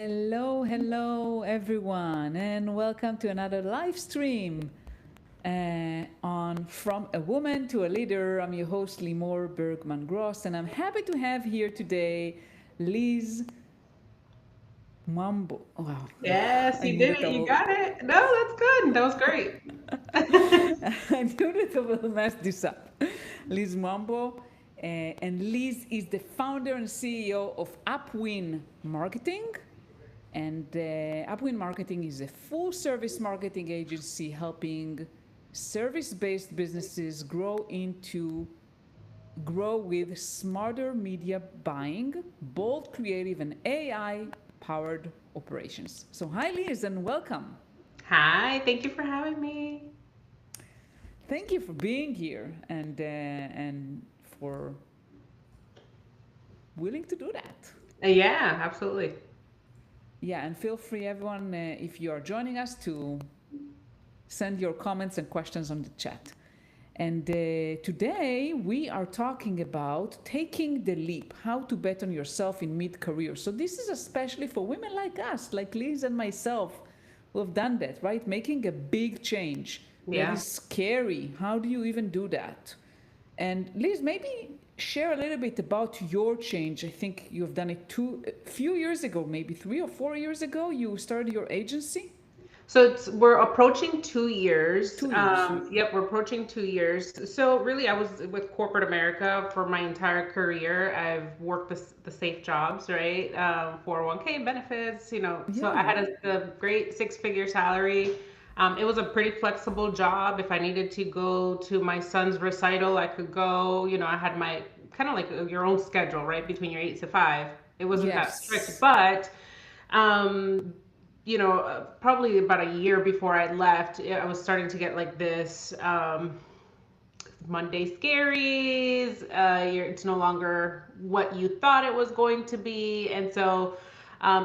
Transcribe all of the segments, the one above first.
Hello, everyone, and welcome to another live stream on From a Woman to a Leader. I'm your host, Limor Bergman Gross, and I'm happy to have here today Liz Mambo. Wow, Yes, I you knew did that it. I You will. got it. No, that's good. That was great. I knew that I will mess this up. Liz Mambo. And Liz is the founder and CEO of Upwin Marketing. And Upwin Marketing is a full service marketing agency helping service based businesses grow with smarter media buying, bold creative, and AI powered operations. So, hi, Liz, and welcome. Hi, thank you for having me. Thank you for being here and for willing to do that. Yeah, absolutely. Yeah, and feel free, everyone, if you are joining us, to send your comments and questions on the chat. And today we are talking about taking the leap, how to bet on yourself in mid career. So, this is especially for women like us, like Liz and myself, who have done that, right? Making a big change that Yeah. is scary. How do you even do that? And Liz, maybe share a little bit about your change. I think you've done it a few years ago, maybe 3 or 4 years ago. You started your agency. We're approaching 2 years. 2 years. Yep, we're approaching 2 years. So really, I was with corporate America for my entire career. I've worked the safe jobs, right? 401k benefits, So I Yeah. had a great six-figure salary. It was a pretty flexible job. If I needed to go to my son's recital, I could go. I had my kind of like your own schedule, right? Between your 8 to 5. It wasn't that strict, Yes. but um, probably about a year before I left, I was starting to get like this Monday scaries. It's no longer what you thought it was going to be. And so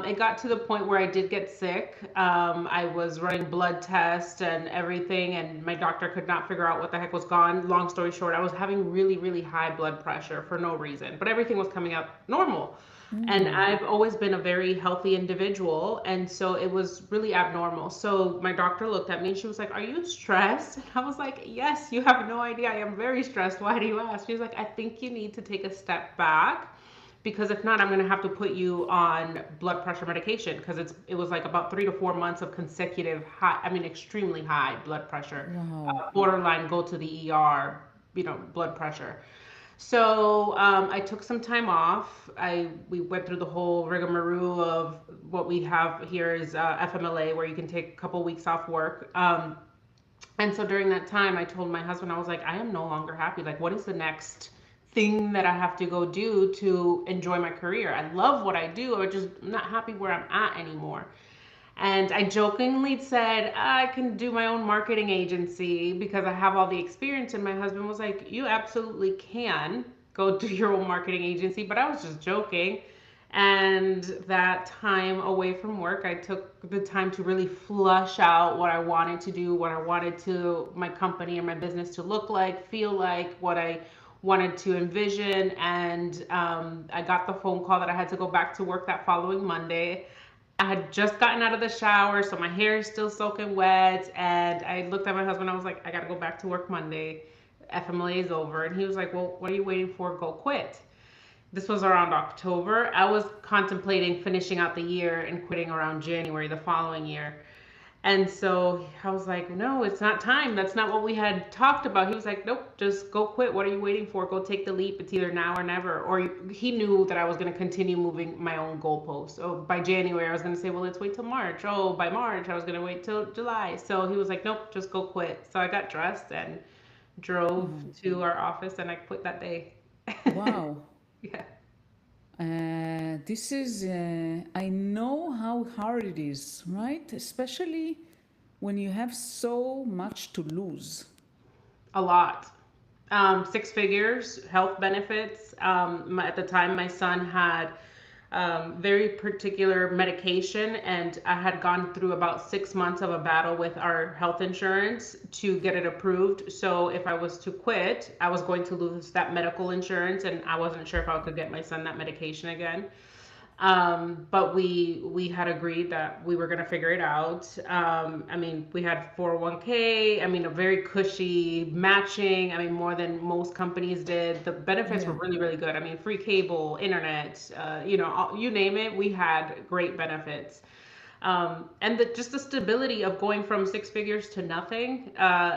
it got to the point where I did get sick. I was running blood tests and everything, and my doctor could not figure out what the heck was gone. Long story short, I was having really, really high blood pressure for no reason, but everything was coming up normal. And I've always been a very healthy individual. And so it was really abnormal. So my doctor looked at me and she was like, "Are you stressed?" And I was like, "Yes, you have no idea. I am very stressed. Why do you ask?" She's like, "I think you need to take a step back because if not, I'm going to have to put you on blood pressure medication because it was like about 3 to 4 months of consecutive high, I mean, extremely high blood pressure, Wow. borderline go to the ER, blood pressure." So I took some time off. We went through the whole rigmarole of what we have here is FMLA, where you can take a couple weeks off work. And so during that time, I told my husband, I was like, I am no longer happy. Like, what is the next thing that I have to go do to enjoy my career? I love what I do. I'm just not happy where I'm at anymore. And I jokingly said, I can do my own marketing agency because I have all the experience. And my husband was like, "You absolutely can go do your own marketing agency." But I was just joking. And that time away from work, I took the time to really flush out what I wanted to do, what I wanted to my company and my business to look like, feel like, what I wanted to envision. And I got the phone call that I had to go back to work that following Monday. I had just gotten out of the shower, so my hair is still soaking wet. And I looked at my husband. I was like, "I got to go back to work Monday. FMLA is over." And he was like, "Well, what are you waiting for? Go quit." This was around October. I was contemplating finishing out the year and quitting around January the following year. And so I was like, "No, it's not time. That's not what we had talked about." He was like, "Nope, just go quit. What are you waiting for? Go take the leap. It's either now or never." Or he knew that I was going to continue moving my own goalposts. So by January, I was going to say, "Well, let's wait till March." Oh, by March, I was going to wait till July. So he was like, "Nope, just go quit." So I got dressed and drove Oh, to our office and I quit that day. wow. Yeah. I know how hard it is, right? Especially when you have so much to lose. A lot. Six figures, health benefits. At the time, my son had very particular medication, and I had gone through about 6 months of a battle with our health insurance to get it approved. So if I was to quit, I was going to lose that medical insurance, and I wasn't sure if I could get my son that medication again. But we had agreed that we were going to figure it out. I mean, we had 401k. I mean, a very cushy matching. I mean, more than most companies did. The benefits were Yeah. really, really good. I mean, free cable, internet, you name it. We had great benefits. And just the stability of going from six figures to nothing,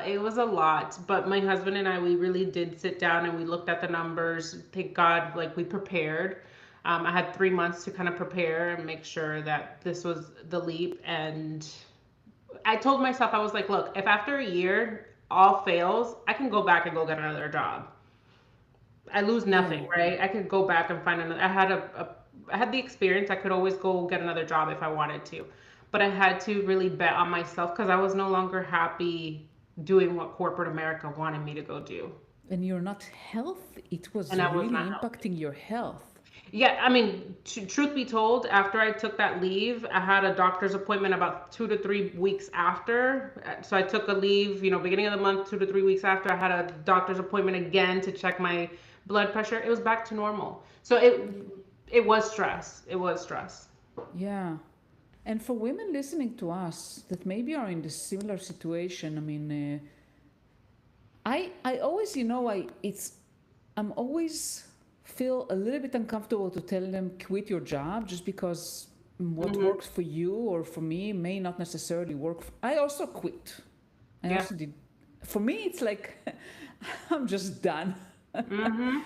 it was a lot. But my husband and I, we really did sit down and we looked at the numbers. Thank God, like we prepared. I had 3 months to kind of prepare and make sure that this was the leap. And I told myself, I was like, look, if after a year all fails, I can go back and go get another job. I lose Yeah. nothing, right? I could go back and find another. I had the experience. I could always go get another job if I wanted to, but I had to really bet on myself because I was no longer happy doing what corporate America wanted me to go do, And you're not healthy. It was and I was really not healthy. impacting your health. Yeah, I mean, truth be told, after I took that leave, I had a doctor's appointment about 2 to 3 weeks after. So I took a leave, beginning of the month, 2 to 3 weeks after. I had a doctor's appointment again to check my blood pressure. It was back to normal. So it was stress. It was stress. Yeah. And for women listening to us that maybe are in the similar situation, I mean, I always, I'm always feel a little bit uncomfortable to tell them quit your job just because what Hmm. works for you or for me may not necessarily work. I also quit. I Yeah. also did. For me, it's like I'm just done. Hmm.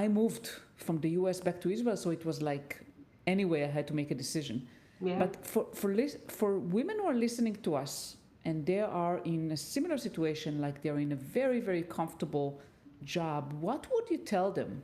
I moved from the US back to Israel, so it was like anyway, I had to make a decision. Yeah. But for women who are listening to us and they are in a similar situation, like they're in a very, very comfortable job, what would you tell them?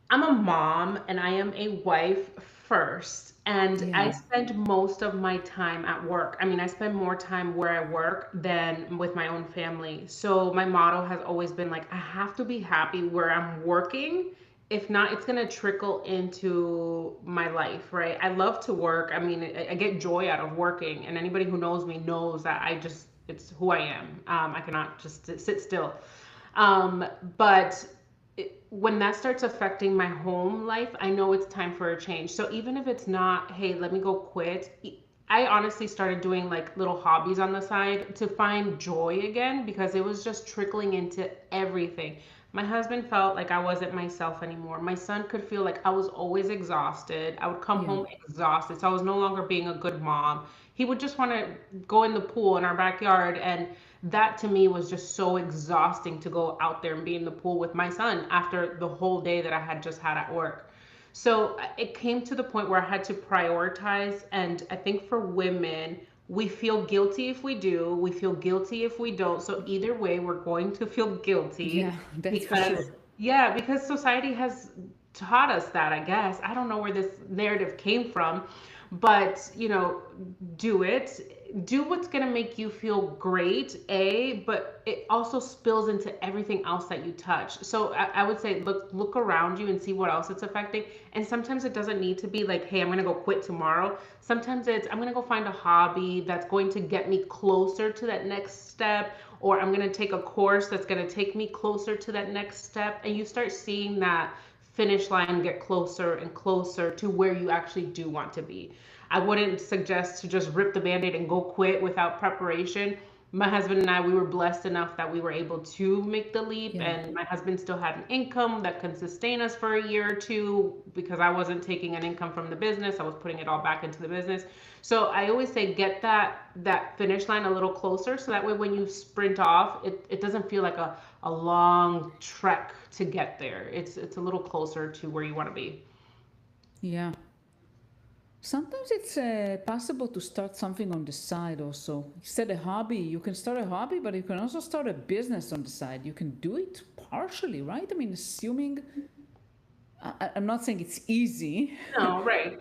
I'm a mom and I am a wife first. And I Yeah, spend most of my time at work. I mean, I spend more time where I work than with my own family. So my motto has always been like, I have to be happy where I'm working. If not, it's going to trickle into my life, right? I love to work. I mean, I get joy out of working. And anybody who knows me knows that it's who I am. I cannot just sit still. Um, but when that starts affecting my home life, I know it's time for a change. So even if it's not, hey, let me go quit, I honestly started doing like little hobbies on the side to find joy again because it was just trickling into everything. My husband felt like I wasn't myself anymore. My son could feel like I was always exhausted. I would come yeah, home exhausted. So I was no longer being a good mom. He would just want to go in the pool in our backyard, and that to me was just so exhausting to go out there and be in the pool with my son after the whole day that I had just had at work. So it came to the point where I had to prioritize. And I think for women, we feel guilty if we do, we feel guilty if we don't. So either way, we're going to feel guilty yeah, that's for because, sure. yeah, because society has taught us that, I guess. I don't know where this narrative came from, but do it. Do what's going to make you feel great, but it also spills into everything else that you touch. So I would say look around you and see what else it's affecting. And sometimes it doesn't need to be like, hey, I'm going to go quit tomorrow. Sometimes it's, I'm going to go find a hobby that's going to get me closer to that next step, or I'm going to take a course that's going to take me closer to that next step. And you start seeing that finish line get closer and closer to where you actually do want to be. I wouldn't suggest to just rip the band-aid and go quit without preparation. My husband and I, we were blessed enough that we were able to make the leap, Yeah, and my husband still had an income that can sustain us for a year or two because I wasn't taking an income from the business. I was putting it all back into the business. So I always say get that finish line a little closer so that way when you sprint off, it doesn't feel like a long trek to get there. It's a little closer to where you want to be. yeah. Sometimes it's possible to start something on the side also. You said a hobby. You can start a hobby, but you can also start a business on the side. You can do it partially, right? I mean, assuming, I'm not saying it's easy. No, right.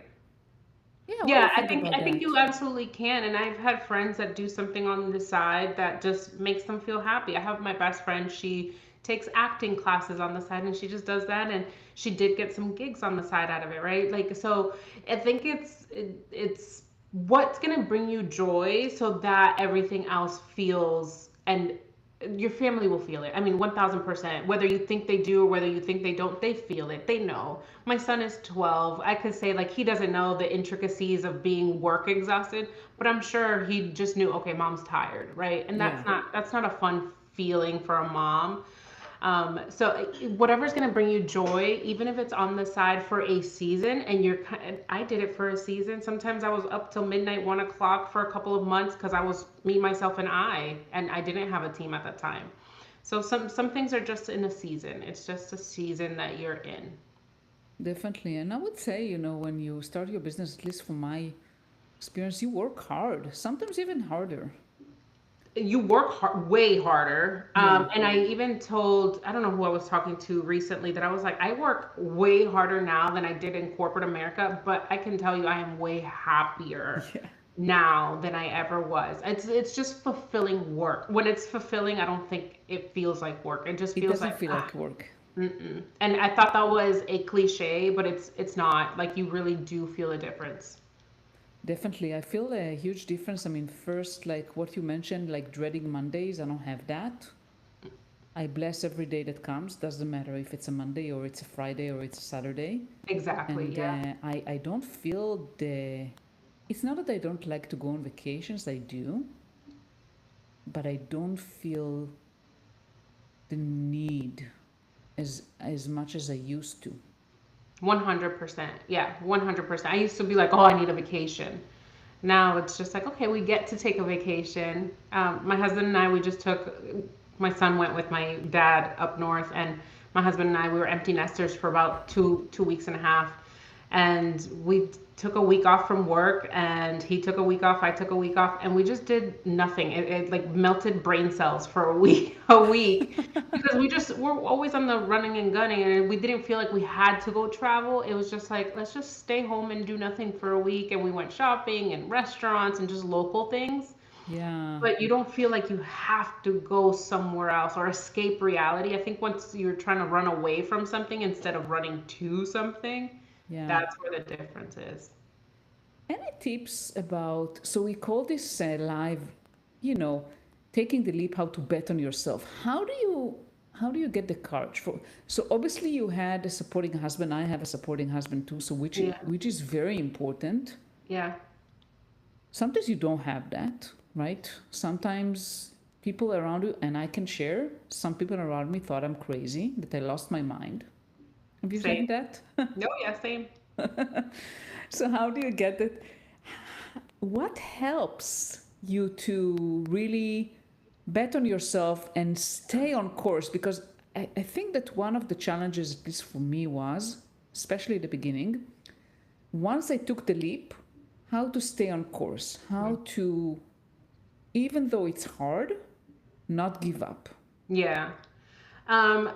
Yeah, what do you Yeah, think about I think that? you absolutely can. And I've had friends that do something on the side that just makes them feel happy. I have my best friend, she takes acting classes on the side and she just does that, and she did get some gigs on the side out of it, right? Like so I think it's what's going to bring you joy so that everything else feels and your family will feel it. I mean, 1000%. Whether you think they do or whether you think they don't, they feel it. They know. My son is 12. I could say, like, he doesn't know the intricacies of being work exhausted, but I'm sure he just knew, okay, mom's tired, right? And Yeah, that's not a fun feeling for a mom. So whatever's going to bring you joy, even if it's on the side for a season, and I did it for a season. Sometimes I was up till midnight, 1 o'clock for a couple of months because I was me, myself, and I didn't have a team at that time. So some things are just in a season. It's just a season that you're in. definitely. And I would say, when you start your business, at least from my experience, you work hard, sometimes even harder. You work way harder. Yeah, And I even told, I don't know who I was talking to recently, that I was like, I work way harder now than I did in corporate America, but I can tell you I am way happier yeah. now than I ever was. It's just fulfilling work. When it's fulfilling, I don't think it feels like work. It just It feels doesn't like feel like work. mm-mm. And I thought that was a cliche, but it's not. Like you really do feel a difference. Definitely. I feel a huge difference. I mean, first, like what you mentioned, like dreading Mondays, I don't have that. I bless every day that comes. Doesn't matter if it's a Monday or it's a Friday or it's a Saturday. Exactly. And Yeah. I don't feel it's not that I don't like to go on vacations, I do, but I don't feel the need as much as I used to. 100%. Yeah, 100%. I used to be like, oh, I need a vacation. Now it's just like, okay, we get to take a vacation. My husband and I, we just took, my son went with my dad up north, and my husband and I, we were empty nesters for about two weeks and a half. And we took a week off from work, and he took a week off, I took a week off, and we just did nothing. It like melted brain cells for a week, a week, because we're always on the running and gunning, and we didn't feel like we had to go travel. It was just like, let's just stay home and do nothing for a week. And we went shopping and restaurants and just local things. Yeah, But you don't feel like you have to go somewhere else or escape reality. I think once you're trying to run away from something instead of running to something, yeah. that's where the difference is. Any tips about, so we call this live, you know, taking the leap, how to bet on yourself. How do you get the courage for, so obviously you had a supporting husband. I have a supporting husband too, so which Yeah. which is very important. Yeah. Sometimes you don't have that, right? Sometimes people around you, and I can share, some people around me thought I'm crazy, that I lost my mind. Have you Same. had that? No, yeah, same. So how do you get it? What helps you to really bet on yourself and stay on course? Because I think that one of the challenges, at least for me, was, especially at the beginning, once I took the leap, how to stay on course, how to, even though it's hard, not give up. Yeah. Um,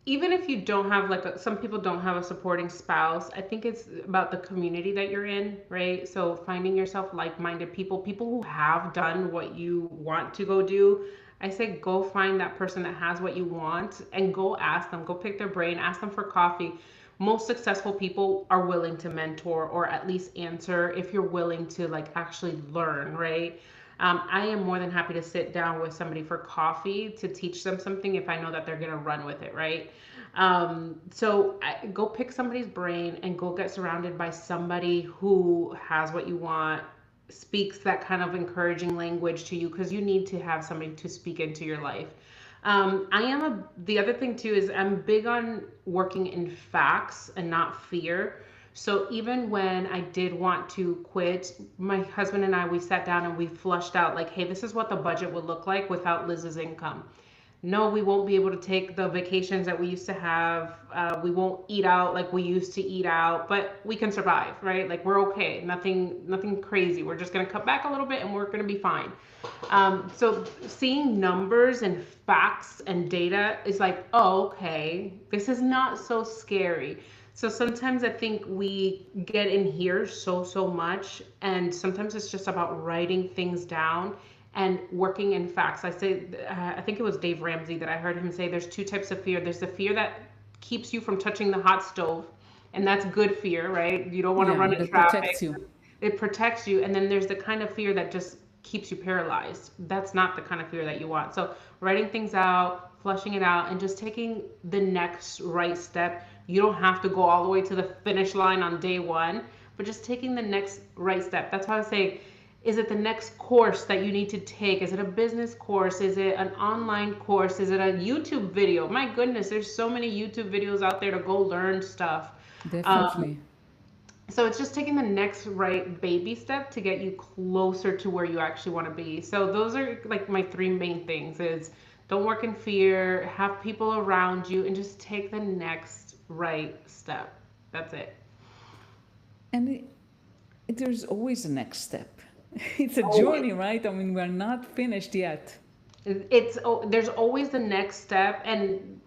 Even if you don't have like some people don't have a supporting spouse, I think it's about the community that you're in, right? So finding yourself like-minded people, people who have done what you want to go do. I say go find that person that has what you want and go ask them, go pick their brain, ask them for coffee. Most successful people are willing to mentor or at least answer if you're willing to like actually learn, right? I am more than happy to sit down with somebody for coffee to teach them something if I know that they're going to run with it, right? Go pick somebody's brain and go get surrounded by somebody who has what you want, speaks that kind of encouraging language to you because you need to have somebody to speak into your life. The other thing too is I'm big on working in facts and not fear. So even when I did want to quit, my husband and I, we sat down and we flushed out like, hey, this is what the budget would look like without Liz's income. No, we won't be able to take the vacations that we used to have. We won't eat out like we used to eat out, but we can survive, right? Like we're okay. Nothing crazy. We're just gonna cut back a little bit and we're gonna be fine. So seeing numbers and facts and data is like, oh, okay, this is not so scary. So sometimes I think we get in here so much, and sometimes it's just about writing things down and working in facts. I think it was Dave Ramsey that I heard him say there's two types of fear. There's the fear that keeps you from touching the hot stove, and that's good fear, right? You don't want to Yeah, run in that traffic. protects you. It protects you. And then there's the kind of fear that just keeps you paralyzed. That's not the kind of fear that you want. So writing things out, flushing it out, and just taking the next right step. You don't have to go all the way to the finish line on day one, but just taking the next right step. That's why I was saying, is it the next course that you need to take? Is it a business course? Is it an online course? Is it a YouTube video? My goodness, there's so many YouTube videos out there to go learn stuff. Um, Definitely. so it's just taking the next right baby step to get you closer to where you actually want to be. So those are like my three main things is don't work in fear, have people around you, and just take the next right step. That's it. And there's always a next step. It's a Always. journey, right? I mean, we're not finished yet. There's always the next step, and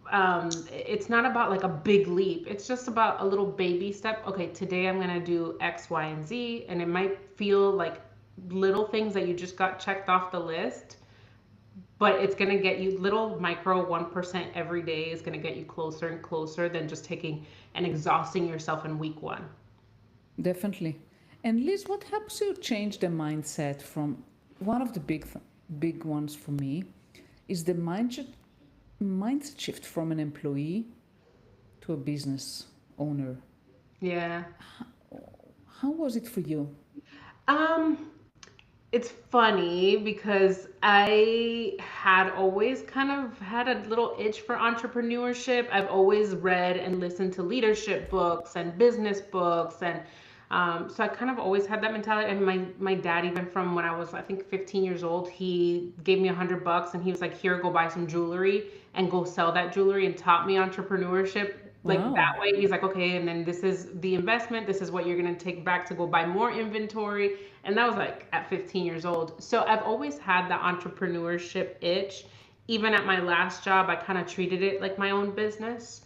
it's not about like a big leap. It's just about a little baby step. Okay, today I'm gonna do X, Y, and Z, and it might feel like little things that you just got checked off the list, but it's gonna get you little micro 1% every day is gonna get you closer and closer than just taking and exhausting yourself in week one. Definitely. And Liz, what helps you change the mindset from one of the big ones for me is the mindset shift from an employee to a business owner. Yeah. How was it for you? Um, it's funny because I had always kind of had a little itch for entrepreneurship. I've always read and listened to leadership books and business books, and so I kind of always had that mentality. And my dad, even from when I was I think 15 years old, he gave me $100 and he was like, "Here, go buy some jewelry and go sell that jewelry," and taught me entrepreneurship. Like Wow. that way, he's like, okay, and then this is the investment. This is what you're gonna take back to go buy more inventory, and that was like at 15 years old. So I've always had the entrepreneurship itch. Even at my last job, I kind of treated it like my own business.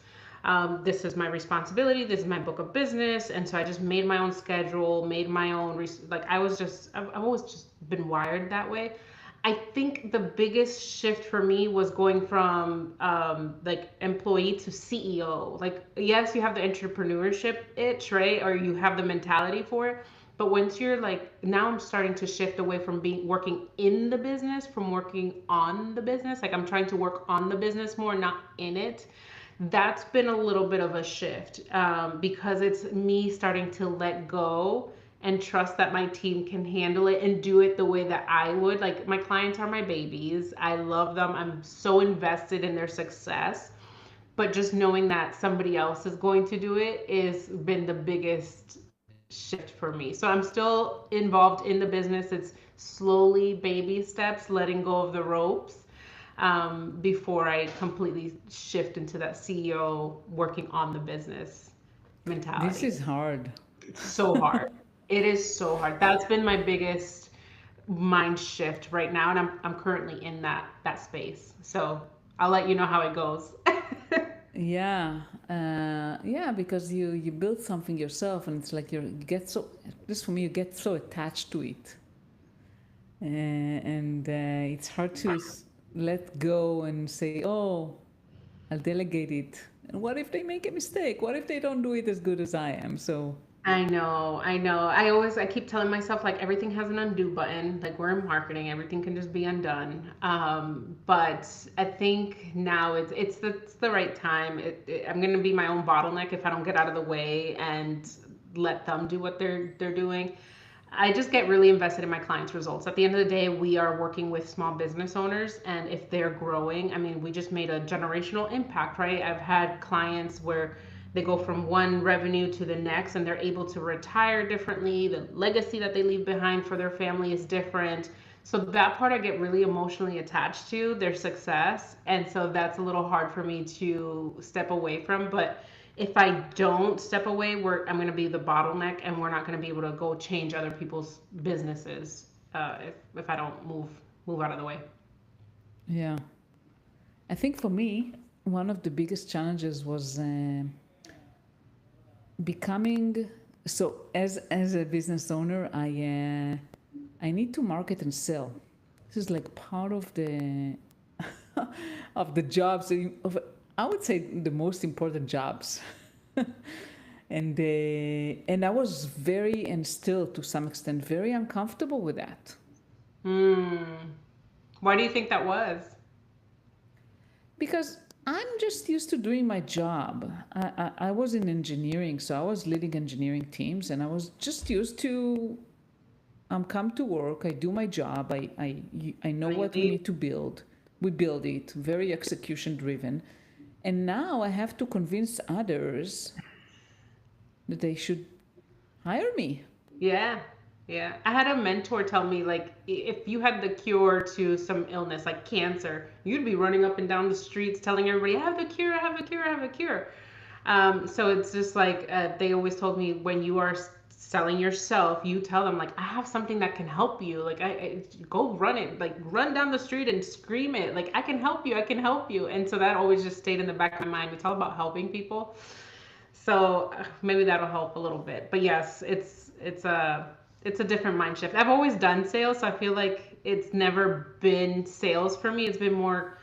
This is my responsibility. This is my book of business, and so I just made my own schedule, made my own like I was just I've always just been wired that way. I think the biggest shift for me was going from like employee to CEO. Like, yes, you have the entrepreneurship itch, right? Or you have the mentality for it. But once you're like, now I'm starting to shift away from being working in the business, from working on the business. Like, I'm trying to work on the business more, not in it. That's been a little bit of a shift because it's me starting to let go and trust that my team can handle it and do it the way that I would. Like my clients are my babies. I love them. I'm so invested in their success. But just knowing that somebody else is going to do it is been the biggest shift for me. So I'm still involved in the business. It's slowly baby steps, letting go of the ropes before I completely shift into that CEO working on the business This mentality. is hard. It's so hard. It is so hard. That's been my biggest mind shift right now, and I'm currently in that space. So I'll let you know how it goes. Yeah, yeah, because you build something yourself, and it's like you get so. Just for me, you get so attached to it, and it's hard to let go and say, "Oh, I'll delegate it." And what if they make a mistake? What if they don't do it as good as I am? So I know, I know. I keep telling myself like everything has an undo button. Like we're in marketing, everything can just be undone. But I think now it's the right time. I'm gonna be my own bottleneck if I don't get out of the way and let them do what they're doing. I just get really invested in my clients' results. At the end of the day, we are working with small business owners, and if they're growing, I mean, we just made a generational impact, right? I've had clients where they go from one revenue to the next and they're able to retire differently. The legacy that they leave behind for their family is different. So that part I get really emotionally attached to, their success. And so that's a little hard for me to step away from. But if I don't step away, I'm going to be the bottleneck, and we're not going to be able to go change other people's businesses if I don't move out of the way. yeah, I think for me, one of the biggest challenges was becoming. So as a business owner, I need to market and sell. This is like part of the of the jobs of, I would say, the most important jobs. And I was very, and still to some extent very uncomfortable with that. Hmm. Why do you think that was? Because I'm just used to doing my job. I was in engineering, so I was leading engineering teams, and I was just used to come to work, I do my job, I know And you what we leave? need to build. We build it, very execution driven. And now I have to convince others that they should hire me. Yeah. Yeah. I had a mentor tell me, like, if you had the cure to some illness like cancer, you'd be running up and down the streets telling everybody, I have the cure, I have the cure, I have the cure. So it's just like they always told me, when you are selling yourself, you tell them, like, I have something that can help you. Like, I go run it, like run down the street and scream it, like, I can help you, I can help you. And so that always just stayed in the back of my mind. It's all about helping people. So maybe that'll help a little bit. But yes, it's a different mind shift. I've always done sales, so I feel like it's never been sales for me. It's been more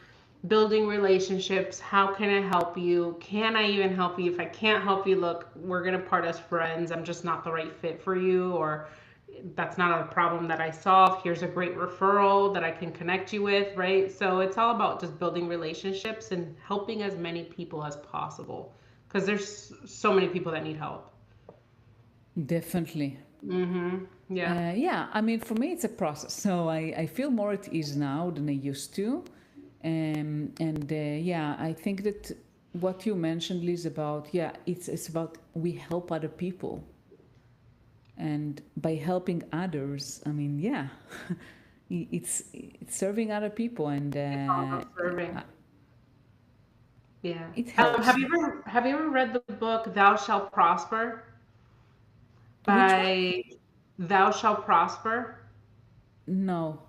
building relationships. How can I help you? Can I even help you? If I can't help you, look, we're gonna part as friends. I'm just not the right fit for you, or that's not a problem that I solve. Here's a great referral that I can connect you with, right? So it's all about just building relationships and helping as many people as possible, because there's so many people that need help. Definitely. Mm-hmm. Yeah. Yeah, I mean, for me, it's a process. So I feel more at ease now than I used to. And yeah, I think that what you mentioned, Liz, about, yeah, it's about we help other people. And by helping others, I mean, yeah, it's serving other people, and It's all about serving. Yeah. it Have helps. you ever read the book Thou Shalt Prosper Which one? by Thou Shalt Prosper? No.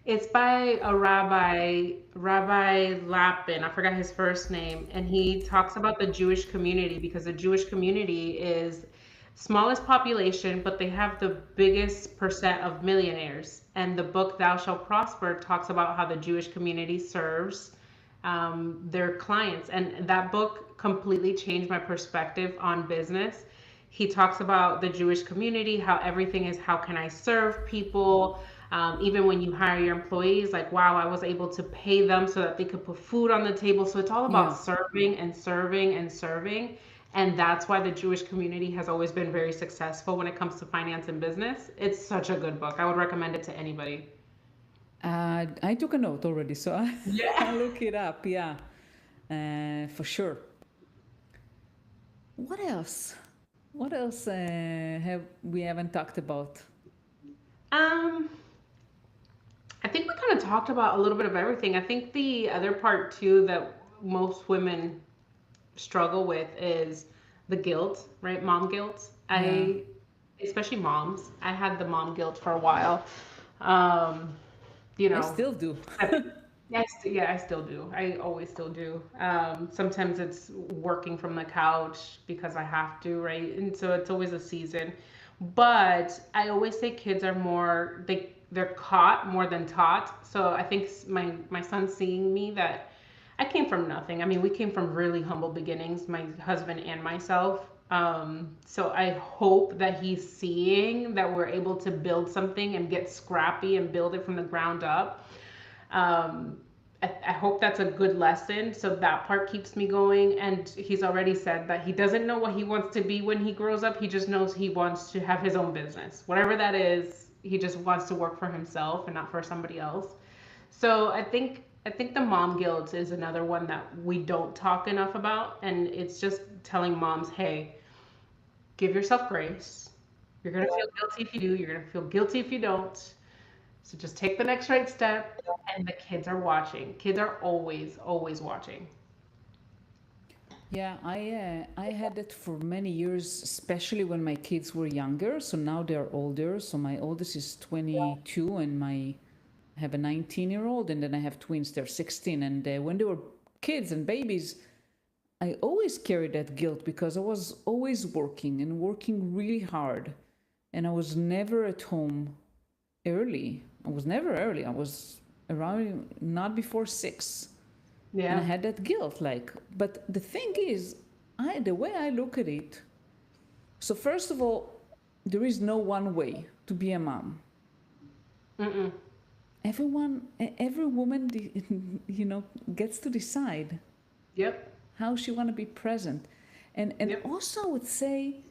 It's by a rabbi, Rabbi Lapin. I forgot his first name, and he talks about the Jewish community, because the Jewish community is smallest population, but they have the biggest percent of millionaires. And the book Thou Shalt Prosper talks about how the Jewish community serves their clients, and that book completely changed my perspective on business. He talks about the Jewish community, how everything is, how can I serve people? Even when you hire your employees, like, wow, I was able to pay them so that they could put food on the table. So it's all about Yeah. serving and serving and serving. And that's why the Jewish community has always been very successful when it comes to finance and business. It's such a good book. I would recommend it to anybody. I took a note already, so Yeah. I'll look it up. Yeah, for sure. What else? What else have we haven't talked about? Um, I think we kind of talked about a little bit of everything. I think the other part too that most women struggle with is the guilt, right? Mom guilt. Yeah, Especially moms, I had the mom guilt for a while. Um, you I know, still do. yes, yeah, I still do. I always still do. Sometimes it's working from the couch because I have to, right? And so it's always a season. But I always say kids are more, they're caught more than taught. So I think my son seeing me, that I came from nothing. I mean, we came from really humble beginnings, my husband and myself. So I hope that he's seeing that we're able to build something and get scrappy and build it from the ground up. um, I hope that's a good lesson. So that part keeps me going. And he's already said that he doesn't know what he wants to be when he grows up. He just knows he wants to have his own business. Whatever that is, he just wants to work for himself and not for somebody else. So I think the mom guilt is another one that we don't talk enough about. And it's just telling moms, hey, give yourself grace. You're gonna feel guilty if you do, you're gonna feel guilty if you don't. So just take the next right step, and the kids are watching. Kids are always, always watching. Yeah, I had it for many years, especially when my kids were younger. So now they're older. So my oldest is 22, and I have a 19-year-old, and then I have twins. They're 16, and when they were kids and babies, I always carried that guilt because I was always working and working really hard, and I was never at home early. I was never early. I was around not before 6, and I Yeah. had that guilt. Like, but the thing is, the way I look at it. So first of all, there is no one way to be a mom. Mm-mm. every woman, gets to decide Yep. how she want to be present. And Yep. also I would say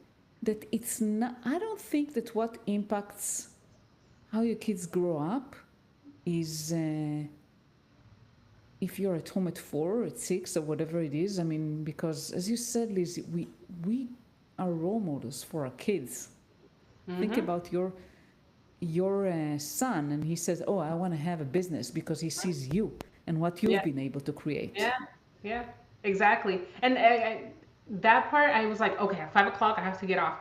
that it's not, I don't think that what impacts how your kids grow up is if you're at home at 4 or at 6 or whatever it is. I mean, because as you said, Liz, we are role models for our kids. Think Mm-hmm. about your son, and he says, "Oh, I want to have a business," because he sees you and what you've Yeah. been able to create. Yeah. Yeah. Exactly. And that part, I was like, okay, at 5 o'clock, I have to get off.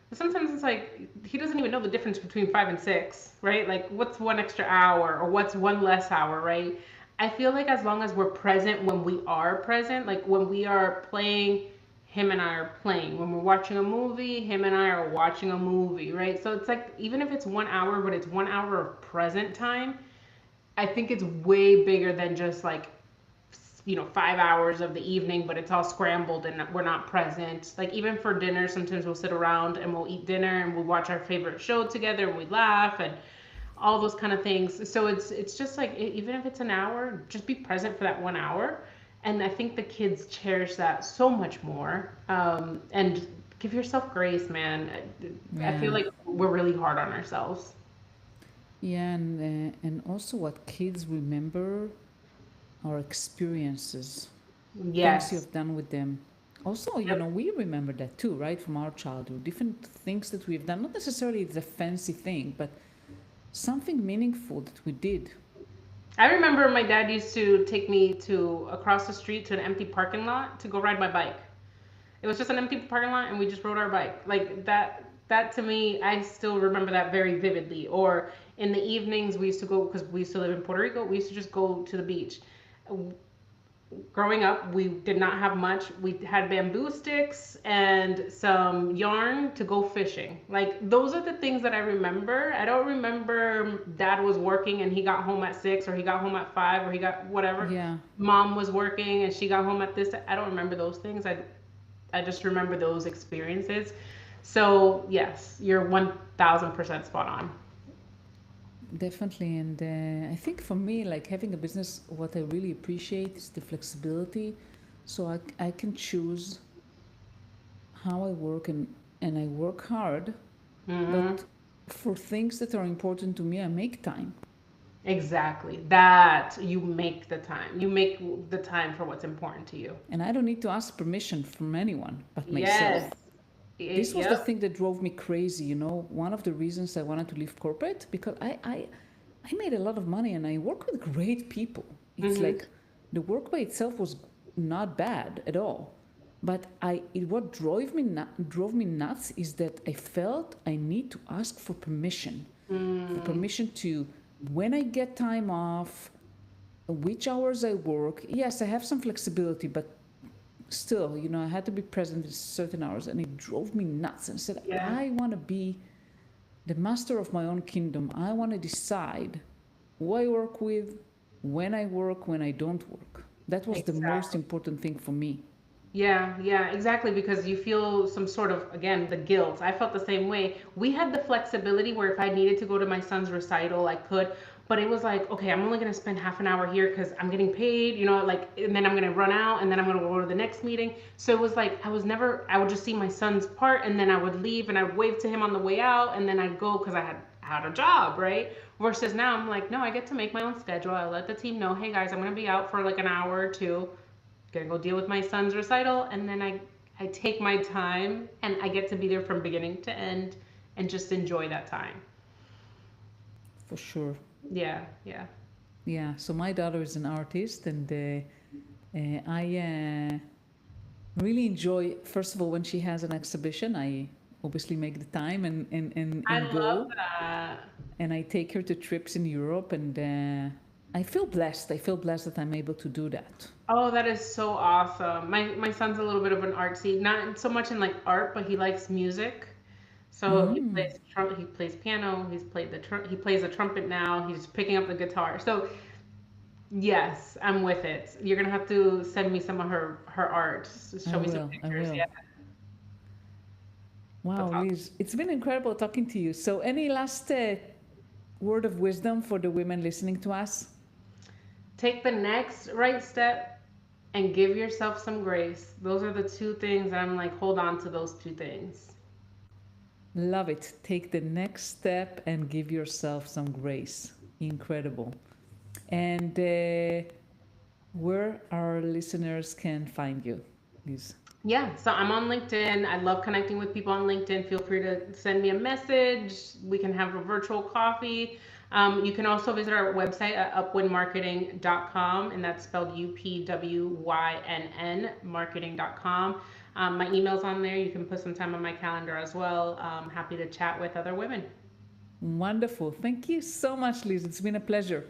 But sometimes it's like he doesn't even know the difference between 5 and 6, right? Like, what's one extra hour or what's one less hour, right? I feel like as long as we're present when we are present, like when we are playing, him and I are playing. When we're watching a movie, him and I are watching a movie, right? So it's like even if it's 1 hour, but it's 1 hour of present time, I think it's way bigger than just like 5 hours of the evening, but it's all scrambled and we're not present. Like even for dinner, sometimes we'll sit around and we'll eat dinner and we'll watch our favorite show together and we laugh and all those kind of things. So it's just like even if it's an hour, just be present for that 1 hour. And I think the kids cherish that so much more. And give yourself grace, man. I feel Yeah, like we're really hard on ourselves. yeah, and also what kids remember are experiences, things you Yes. have done with them. Also, Yep. we remember that too, right, from our childhood. Different things that we've done. Not necessarily it's a fancy thing, but something meaningful that we did. I remember my dad used to take me to across the street to an empty parking lot to go ride my bike. It was just an empty parking lot and we just rode our bike. Like that to me, I still remember that very vividly. Or in the evenings we used to go because we used to live in Puerto Rico, we used to just go to the beach. Growing up, we did not have much. We had bamboo sticks and some yarn to go fishing. Like those are the things that I remember. I don't remember dad was working and he got home at 6 or he got home at 5 or he got whatever. Yeah, Mom was working and she got home at this. I don't remember those things. I just remember those experiences. So yes, you're 1,000% spot on. definitely. And I think for me, like having a business, what I really appreciate is the flexibility. So I can choose how I work, and I work hard, Hmm. but for things that are important to me, I make time. Exactly. That you make the time. You make the time for what's important to you. And I don't need to ask permission from anyone but Yes. myself. This was the Yep. thing that drove me crazy. One of the reasons I wanted to leave corporate, because I made a lot of money and I work with great people. It's Hmm. like the work by itself was not bad at all. But what drove me nuts is that I felt I need to ask for Mm. permission to when I get time off, which hours I work. Yes, I have some flexibility, but still, I had to be present at certain hours, and it drove me nuts. And I said, Yeah. I want to be the master of my own kingdom. I want to decide who I work with, when I don't work. That was the most Exactly. important thing for me. Yeah, yeah, exactly. Because you feel some sort of, again, the guilt. I felt the same way. We had the flexibility where if I needed to go to my son's recital, I could. But it was like, okay, I'm only going to spend half an hour here because I'm getting paid, like, and then I'm going to run out and then I'm going to go to the next meeting. So it was like, I would just see my son's part and then I would leave and I would wave to him on the way out and then I'd go because I had a job, right? Versus now I'm like, no, I get to make my own schedule. I let the team know, hey guys, I'm going to be out for like an hour or two, gonna go deal with my son's recital, and then I take my time and I get to be there from beginning to end and just enjoy that time. For sure. Yeah, yeah. Yeah. So my daughter is an artist, and I really enjoy. First of all, when she has an exhibition, I obviously make the time I and love go, that. and I take her to trips in Europe, and I feel blessed. I feel blessed that I'm able to do that. Oh, that is so awesome. My son's a little bit of an artsy, not so much in like art, but he likes music. So Mm. he plays piano, he plays the trumpet now, he's picking up the guitar. So yes, I'm with it. You're gonna have to send me some of her art. I Show me some will. I pictures. will. Yeah, Wow, that's awesome. Liz, it's been incredible talking to you. So, any last word of wisdom for the women listening to us? Take the next right step and give yourself some grace. Those are the two things that I'm like, hold on to those two things. Love it. Take the next step and give yourself some grace. Incredible. And where our listeners can find you, Liz? Yeah, so I'm on LinkedIn. I love connecting with people on LinkedIn. Feel free to send me a message. We can have a virtual coffee. You can also visit our website at upwindmarketing.com, and that's spelled UPWYNN marketing.com. My email's on there. You can put some time on my calendar as well. Happy to chat with other women. Wonderful. Thank you so much, Liz. It's been a pleasure.